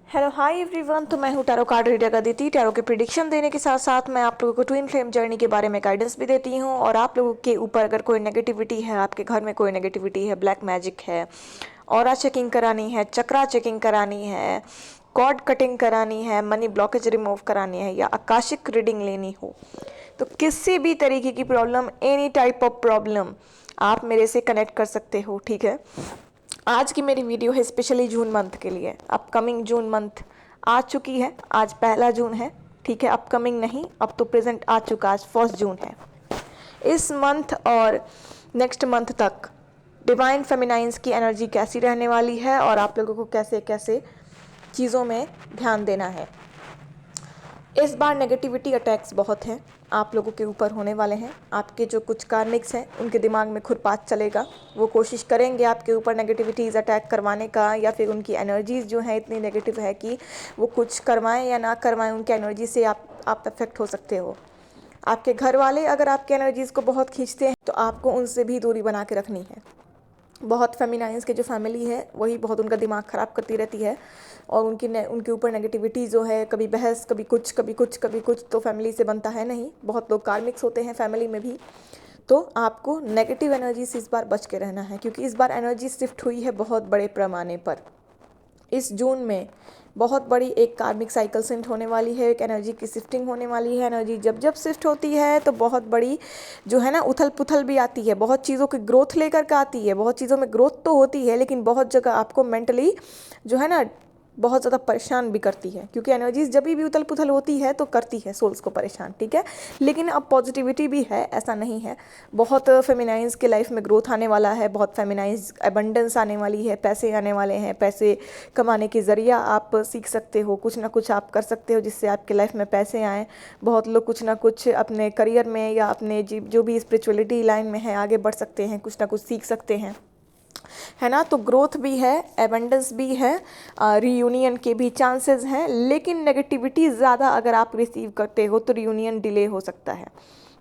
Hello hi everyone. तो मैं हूँ tarot card reader Aditi. Tarot के प्रिडिक्शन देने के साथ साथ मैं आप लोगों को ट्विन फ्लेम जर्नी के बारे में गाइडेंस भी देती हूँ। और आप लोगों के ऊपर अगर कोई नेगेटिविटी है, आपके घर में कोई नेगेटिविटी है, ब्लैक मैजिक है, ऑरा चेकिंग करानी है, चक्रा चेकिंग करानी है, कॉर्ड कटिंग करानी है, मनी ब्लॉकेज रिमूव करानी है, या आकाशिक रीडिंग लेनी हो, तो किसी भी तरीके की problem, any type of problem, आप मेरे से कनेक्ट कर सकते हो। ठीक है। आज की मेरी वीडियो है स्पेशली जून मंथ के लिए। अपकमिंग जून मंथ आ चुकी है। आज 1 जून है। ठीक है। अपकमिंग नहीं, अब तो प्रेजेंट आ चुका, आज 1 जून है। इस मंथ और नेक्स्ट मंथ तक डिवाइन फेमिनाइंस की एनर्जी कैसी रहने वाली है और आप लोगों को कैसे कैसे चीज़ों में ध्यान देना है। इस बार नेगेटिविटी अटैक्स बहुत हैं, आप लोगों के ऊपर होने वाले हैं। आपके जो कुछ कार्मिक्स हैं उनके दिमाग में खुरपात चलेगा। वो कोशिश करेंगे आपके ऊपर नेगेटिविटीज़ अटैक करवाने का, या फिर उनकी एनर्जीज़ जो है इतनी नेगेटिव है कि वो कुछ करवाएं या ना करवाएं, उनकी एनर्जी से आप अफेक्ट हो सकते हो। आपके घर वाले अगर आपके एनर्जीज़ को बहुत खींचते हैं तो आपको उनसे भी दूरी बना के रखनी है। बहुत फेमिनाइंस के जो फैमिली है वही बहुत उनका दिमाग ख़राब करती रहती है, और उनके ऊपर नेगेटिविटी जो है, कभी बहस, कभी कुछ कभी कुछ कभी कुछ, तो फैमिली से बनता है नहीं। बहुत लोग कार्मिक्स होते हैं फैमिली में भी। तो आपको नेगेटिव एनर्जी से इस बार बच के रहना है, क्योंकि इस बार एनर्जी शिफ्ट हुई है बहुत बड़े पैमाने पर। इस जून में बहुत बड़ी एक कार्मिक साइकिल शिफ्ट होने वाली है, एक एनर्जी की शिफ्टिंग होने वाली है। एनर्जी जब जब शिफ्ट होती है तो बहुत बड़ी जो है ना उथल पुथल भी आती है, बहुत चीज़ों की ग्रोथ लेकर के आती है। बहुत चीज़ों में ग्रोथ तो होती है, लेकिन बहुत जगह आपको मेंटली जो है ना बहुत ज़्यादा परेशान भी करती है, क्योंकि एनर्जीज जब भी उथल पुथल होती है तो करती है सोल्स को परेशान। ठीक है। लेकिन अब पॉजिटिविटी भी है, ऐसा नहीं है। बहुत फेमिनाइंस के लाइफ में ग्रोथ आने वाला है, बहुत फेमिनाइंस एबंडेंस आने वाली है, पैसे आने वाले हैं। पैसे कमाने के ज़रिया आप सीख सकते हो, कुछ ना कुछ आप कर सकते हो जिससे आपके लाइफ में पैसे आएँ। बहुत लोग कुछ ना कुछ अपने करियर में या अपने जो भी स्पिरिचुअलिटी लाइन में है आगे बढ़ सकते हैं, कुछ ना कुछ सीख सकते हैं, है ना। तो ग्रोथ भी है, एबंडेंस भी है, रीयूनियन के भी चांसेस हैं। लेकिन नेगेटिविटी ज़्यादा अगर आप रिसीव करते हो तो रीयूनियन डिले हो सकता है,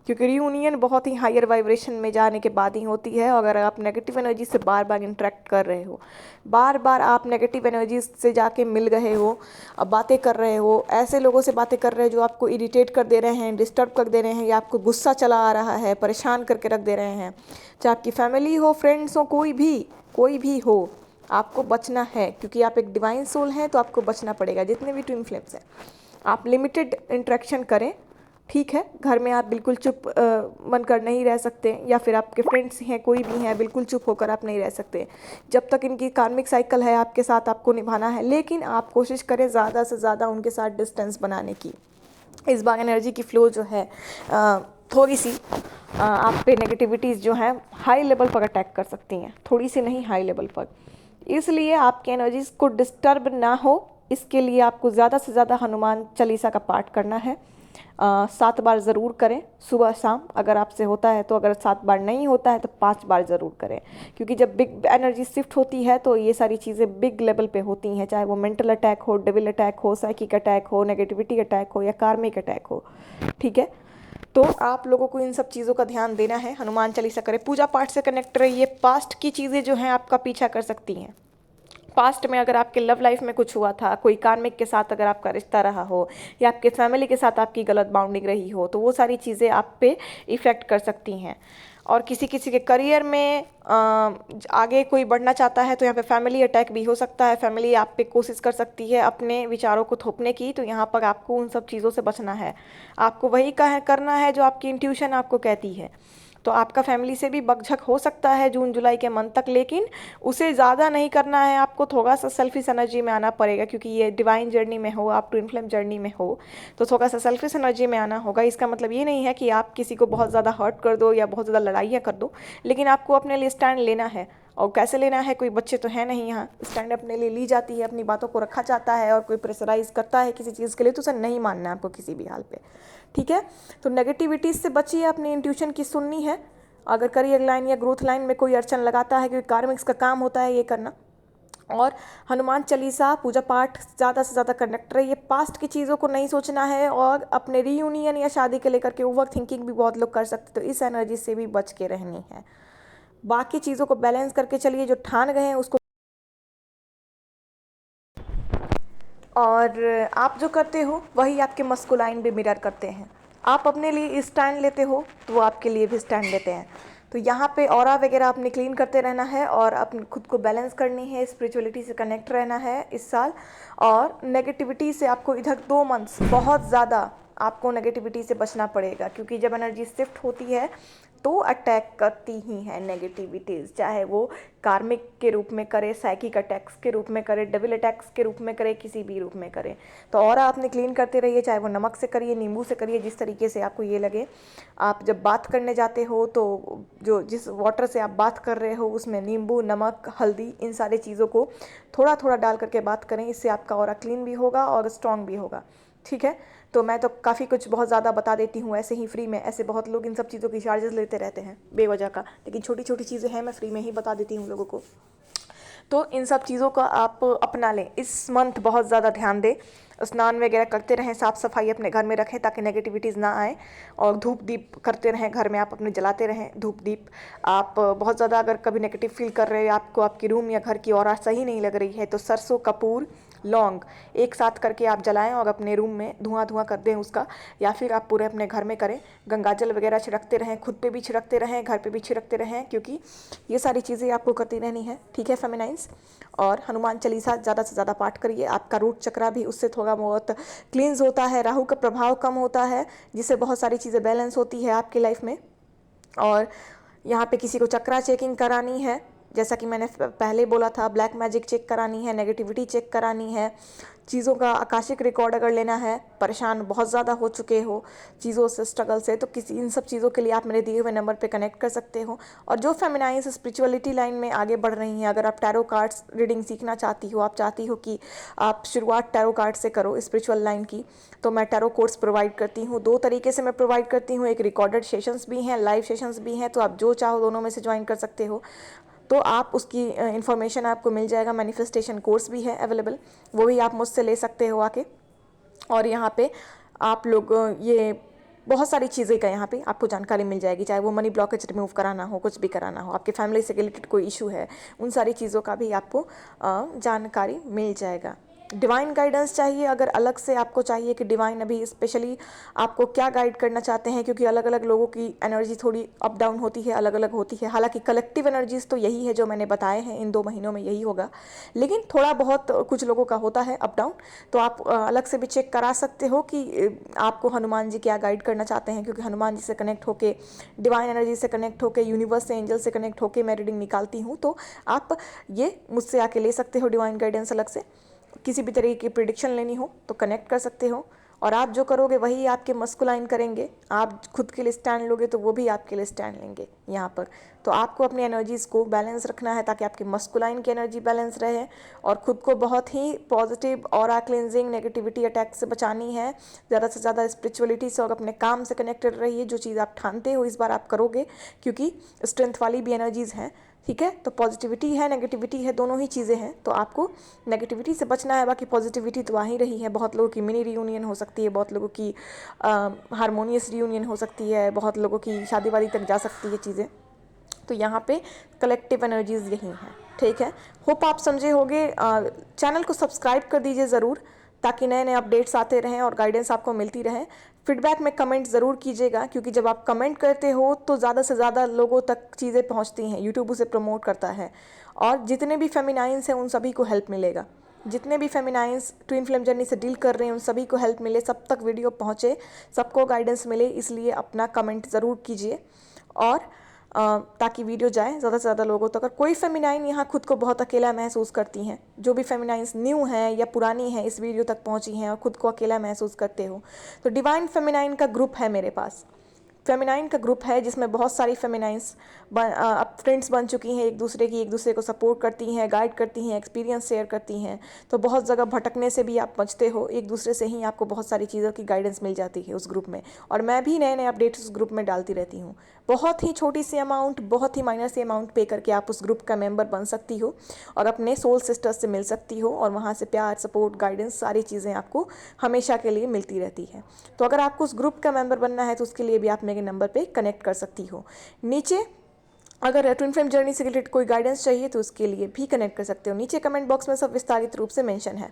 क्योंकि रीयूनियन बहुत ही हायर वाइब्रेशन में जाने के बाद ही होती है। और अगर आप नेगेटिव एनर्जी से बार बार इंटरेक्ट कर रहे हो, बार बार आप नेगेटिव एनर्जी से जाके मिल रहे हो, अब बातें कर रहे हो, ऐसे लोगों से बातें कर रहे हो जो आपको इरिटेट कर दे रहे हैं, डिस्टर्ब कर दे रहे हैं, या आपको गुस्सा चला आ रहा है, परेशान करके रख दे रहे हैं, चाहे आपकी फैमिली हो, फ्रेंड्स हो, कोई भी हो, आपको बचना है। क्योंकि आप एक डिवाइन सोल हैं तो आपको बचना पड़ेगा। जितने भी ट्विन फ्लेम्स हैं आप लिमिटेड इंटरेक्शन करें। ठीक है। घर में आप बिल्कुल चुप मन कर नहीं रह सकते, या फिर आपके फ्रेंड्स हैं, कोई भी हैं, बिल्कुल चुप होकर आप नहीं रह सकते। जब तक इनकी कार्मिक साइकिल है आपके साथ, आपको निभाना है। लेकिन आप कोशिश करें ज़्यादा से ज़्यादा उनके साथ डिस्टेंस बनाने की। इस बार एनर्जी की फ्लो जो है थोड़ी सी आप पे नेगेटिविटीज़ जो हैं हाई लेवल पर अटैक कर सकती हैं, थोड़ी सी नहीं, हाई लेवल पर। इसलिए आपकी एनर्जीज को डिस्टर्ब ना हो, इसके लिए आपको ज़्यादा से ज़्यादा हनुमान चालीसा का पाठ करना है। 7 बार ज़रूर करें, सुबह शाम, अगर आपसे होता है तो। अगर 7 बार नहीं होता है तो 5 बार ज़रूर करें, क्योंकि जब बिग एनर्जी शिफ्ट होती है तो ये सारी चीज़ें बिग लेवल पे होती हैं, चाहे वो मेंटल अटैक हो, डेविल अटैक हो, साइकिक अटैक हो, नेगेटिविटी अटैक हो, या कार्मिक अटैक हो। ठीक है। तो आप लोगों को इन सब चीज़ों का ध्यान देना है। हनुमान चालीसा करें, पूजा पाठ से कनेक्ट रहिए। पास्ट की चीज़ें जो हैं आपका पीछा कर सकती हैं। पास्ट में अगर आपके लव लाइफ में कुछ हुआ था, कोई कार्मिक के साथ अगर आपका रिश्ता रहा हो, या आपके फैमिली के साथ आपकी गलत बाउंडिंग रही हो, तो वो सारी चीज़ें आप पे इफ़ेक्ट कर सकती हैं। और किसी किसी के करियर में आगे कोई बढ़ना चाहता है तो यहाँ पे फैमिली अटैक भी हो सकता है। फैमिली आप पे कोशिश कर सकती है अपने विचारों को थोपने की, तो यहाँ पर आपको उन सब चीज़ों से बचना है। आपको वही करना है जो आपकी इंट्यूशन आपको कहती है। तो आपका फैमिली से भी बकझक हो सकता है जून जुलाई के मंथ तक, लेकिन उसे ज़्यादा नहीं करना है। आपको थोड़ा सा सेल्फिश एनर्जी में आना पड़ेगा, क्योंकि ये डिवाइन जर्नी में हो, आप ट्विन फ्लेम जर्नी में हो, तो थोड़ा सा सेल्फिश एनर्जी में आना होगा। इसका मतलब ये नहीं है कि आप किसी को बहुत ज़्यादा हर्ट कर दो या बहुत ज़्यादा लड़ाइयाँ कर दो, लेकिन आपको अपने लिए स्टैंड लेना है। और कैसे लेना है, कोई बच्चे तो है नहीं यहाँ, स्टैंड अपने लिए ली जाती है, अपनी बातों को रखा जाता है। और कोई प्रेशराइज करता है किसी चीज़ के लिए तो उसे नहीं मानना है आपको किसी भी हाल पे। ठीक है। तो नेगेटिविटीज़ से बचिए, अपनी इंट्यूशन की सुननी है। अगर करियर लाइन या ग्रोथ लाइन में कोई अड़चन लगाता है, क्योंकि कार्मिक्स का काम होता है ये करना। और हनुमान चालीसा, पूजा पाठ ज़्यादा से ज़्यादा कनेक्ट रहिए। पास्ट की चीज़ों को नहीं सोचना है, और अपने रीयूनियन या शादी के लेकर के ओवर थिंकिंग भी बहुत लोग कर सकते, तो इस एनर्जी से भी बच के रहनी है। बाकी चीज़ों को बैलेंस करके चलिए, जो ठान गए हैं उसको। और आप जो करते हो वही आपके मस्कुलाइन भी मिरर करते हैं। आप अपने लिए स्टैंड लेते हो तो वो आपके लिए भी स्टैंड लेते हैं। तो यहाँ पे ऑरा वगैरह आपने क्लीन करते रहना है और अपने खुद को बैलेंस करनी है, स्पिरिचुअलिटी से कनेक्ट रहना है इस साल। और नेगेटिविटी से आपको इधर 2 मंथ्स बहुत ज़्यादा आपको नेगेटिविटी से बचना पड़ेगा, क्योंकि जब एनर्जी शिफ्ट होती है तो अटैक करती ही है नेगेटिविटीज़, चाहे वो कार्मिक के रूप में करे, साइकिक अटैक्स के रूप में करे, डेविल अटैक्स के रूप में करे, किसी भी रूप में करे। तो और आपने क्लीन करते रहिए, चाहे वो नमक से करिए, नींबू से करिए, जिस तरीके से आपको ये लगे। आप जब बात करने जाते हो तो जो जिस वाटर से आप बात कर रहे हो उसमें नींबू, नमक, हल्दी, इन सारी चीज़ों को थोड़ा थोड़ा डाल करके बात करें। इससे आपका ऑरा क्लीन भी होगा और स्ट्रॉन्ग भी होगा। ठीक है, तो मैं तो काफ़ी कुछ बहुत ज़्यादा बता देती हूँ ऐसे ही फ्री में। ऐसे बहुत लोग इन सब चीज़ों की चार्जेस लेते रहते हैं बेवजह का, लेकिन छोटी छोटी चीज़ें हैं, मैं फ्री में ही बता देती हूँ लोगों को। तो इन सब चीज़ों का आप अपना लें, इस मंथ बहुत ज़्यादा ध्यान दें। स्नान वगैरह करते रहें, साफ़ सफाई अपने घर में रखें ताकि नेगेटिविटीज़ ना आए। और धूप दीप करते रहें, घर में आप अपने जलाते रहें धूप दीप। आप बहुत ज़्यादा अगर कभी नेगेटिव फील कर रहे हैं, आपको आपकी रूम या घर की ऑरा सही नहीं लग रही है, तो सरसों, कपूर, लौंग एक साथ करके आप जलाएं और अपने रूम में धुआं धुआं कर दें उसका, या फिर आप पूरे अपने घर में करें। गंगाजल वगैरह छिड़कते रहें, खुद पे भी छिड़कते रहें, घर पे भी छिड़कते रहें, क्योंकि ये सारी चीज़ें आपको करती रहनी है। ठीक है फेमिनाइंस। और हनुमान चालीसा ज़्यादा से ज़्यादा पाठ करिए, आपका रूट चक्रा भी उससे थोड़ा बहुत क्लींस होता है, राहु का प्रभाव कम होता है, जिससे बहुत सारी चीज़ें बैलेंस होती है आपकी लाइफ में। और यहाँ पे किसी को चक्रा चेकिंग करानी है, जैसा कि मैंने पहले बोला था, ब्लैक मैजिक चेक करानी है, नेगेटिविटी चेक करानी है, चीज़ों का आकाशिक रिकॉर्ड अगर लेना है, परेशान बहुत ज़्यादा हो चुके हो चीज़ों से, स्ट्रगल से, तो किसी इन सब चीज़ों के लिए आप मेरे दिए हुए नंबर पे कनेक्ट कर सकते हो। और जो फेमिनाइंस स्पिरिचुअलिटी लाइन में आगे बढ़ रही हैं, अगर आप टैरो कार्ड्स रीडिंग सीखना चाहती हो, आप चाहती हो कि आप शुरुआत टैरो कार्ड से करो स्पिरिचुअल लाइन की, तो मैं टैरो कोर्स प्रोवाइड करती हूँ। 2 तरीके से मैं प्रोवाइड करती हूँ, एक रिकॉर्डेड सेशंस भी हैं, लाइव सेशंस भी हैं, तो आप जो चाहो दोनों में से ज्वाइन कर सकते हो। तो आप उसकी इन्फॉर्मेशन आपको मिल जाएगा। मैनिफेस्टेशन कोर्स भी है अवेलेबल, वो भी आप मुझसे ले सकते हो आके। और यहाँ पे आप लोग ये बहुत सारी चीज़ें का यहाँ पे आपको जानकारी मिल जाएगी, चाहे वो मनी ब्लॉकेज रिमूव कराना हो, कुछ भी कराना हो, आपके फैमिली से रिलेटेड कोई इशू है, उन सारी चीज़ों का भी आपको जानकारी मिल जाएगा। डिवाइन गाइडेंस चाहिए अगर अलग से आपको चाहिए कि डिवाइन अभी स्पेशली आपको क्या गाइड करना चाहते हैं, क्योंकि अलग अलग लोगों की एनर्जी थोड़ी अप डाउन होती है, अलग अलग होती है। हालांकि कलेक्टिव एनर्जीज तो यही है जो मैंने बताए हैं, इन 2 महीनों में यही होगा, लेकिन थोड़ा बहुत कुछ लोगों का होता है अप डाउन। तो आप अलग से भी चेक करा सकते हो कि आपको हनुमान जी क्या गाइड करना चाहते हैं, क्योंकि हनुमान जी से कनेक्ट होके, डिवाइन एनर्जी से कनेक्ट होके, यूनिवर्स से, एंजल से कनेक्ट होके मैं रीडिंग निकालती हूँ। तो आप ये मुझसे आके ले सकते हो डिवाइन गाइडेंस अलग से। किसी भी तरीके की प्रिडिक्शन लेनी हो तो कनेक्ट कर सकते हो, और आप जो करोगे वही आपके मस्कुलाइन करेंगे। आप खुद के लिए स्टैंड लोगे तो वो भी आपके लिए स्टैंड लेंगे यहाँ पर। तो आपको अपनी एनर्जीज़ को बैलेंस रखना है ताकि आपकी मस्कुलाइन की एनर्जी बैलेंस रहे, और खुद को बहुत ही positive aura cleansing, negativity attack से बचानी है। ज़्यादा से ज़्यादा स्पिरिचुअलिटी से और अपने काम से कनेक्टेड रहिए। जो चीज़ आप ठानते हो इस बार आप करोगे, क्योंकि स्ट्रेंथ वाली भी एनर्जीज़ हैं। ठीक है, तो पॉजिटिविटी है, नेगेटिविटी है, दोनों ही चीज़ें हैं। तो आपको नेगेटिविटी से बचना है, बाकी पॉजिटिविटी तो आ ही रही है। बहुत लोगों की मिनी रियूनियन हो सकती है, बहुत लोगों की हारमोनियस रियूनियन हो सकती है, बहुत लोगों की शादी वादी तक जा सकती है चीज़ें। तो यहाँ पे कलेक्टिव एनर्जीज़ यही हैं। ठीक है, होप आप समझे होंगे। चैनल को सब्सक्राइब कर दीजिए ज़रूर, ताकि नए नए अपडेट्स आते रहें और गाइडेंस आपको मिलती रहे। फीडबैक में कमेंट ज़रूर कीजिएगा, क्योंकि जब आप कमेंट करते हो तो ज़्यादा से ज़्यादा लोगों तक चीज़ें पहुंचती हैं, यूट्यूब उसे प्रमोट करता है। और जितने भी फेमिनाइंस हैं उन सभी को हेल्प मिलेगा। जितने भी फेमिनाइंस ट्विन फ्लेम जर्नी से डील कर रहे हैं उन सभी को हेल्प मिले, सब तक वीडियो पहुँचे, सबको गाइडेंस मिले, इसलिए अपना कमेंट ज़रूर कीजिए। और ताकि वीडियो जाए ज़्यादा से ज़्यादा लोगों तक। अगर कोई फेमिनाइन यहाँ खुद को बहुत अकेला महसूस करती हैं, जो भी फेमिनाइंस न्यू हैं या पुरानी हैं इस वीडियो तक पहुँची हैं और खुद को अकेला महसूस करते हो, तो डिवाइन फेमिनाइन का ग्रुप है मेरे पास। फेमिनाइन का ग्रुप है जिसमें बहुत सारी फेमिनाइंस अब फ्रेंड्स बन चुकी हैं, एक दूसरे को सपोर्ट करती हैं, गाइड करती हैं, एक्सपीरियंस शेयर करती हैं। तो बहुत जगह भटकने से भी आप बचते हो, एक दूसरे से ही आपको बहुत सारी चीज़ों की गाइडेंस मिल जाती है उस ग्रुप में। और मैं भी नए नए अपडेट्स उस ग्रुप में डालती रहती हूँ। बहुत ही छोटी सी अमाउंट, बहुत ही माइनर सी अमाउंट पे करके आप उस ग्रुप का मेंबर बन सकती हो और अपने सोल सिस्टर्स से मिल सकती हो, और वहाँ से प्यार, सपोर्ट, गाइडेंस, सारी चीज़ें आपको हमेशा के लिए मिलती रहती है। तो अगर आपको उस ग्रुप का मेंबर बनना है तो उसके लिए भी आप मेरे नंबर पे कनेक्ट कर सकती हो। नीचे अगर ट्विन फ्लेम जर्नी से रिलेटेड कोई गाइडेंस चाहिए तो उसके लिए भी कनेक्ट कर सकते हो। नीचे कमेंट बॉक्स में सब विस्तारित रूप से मेंशन है।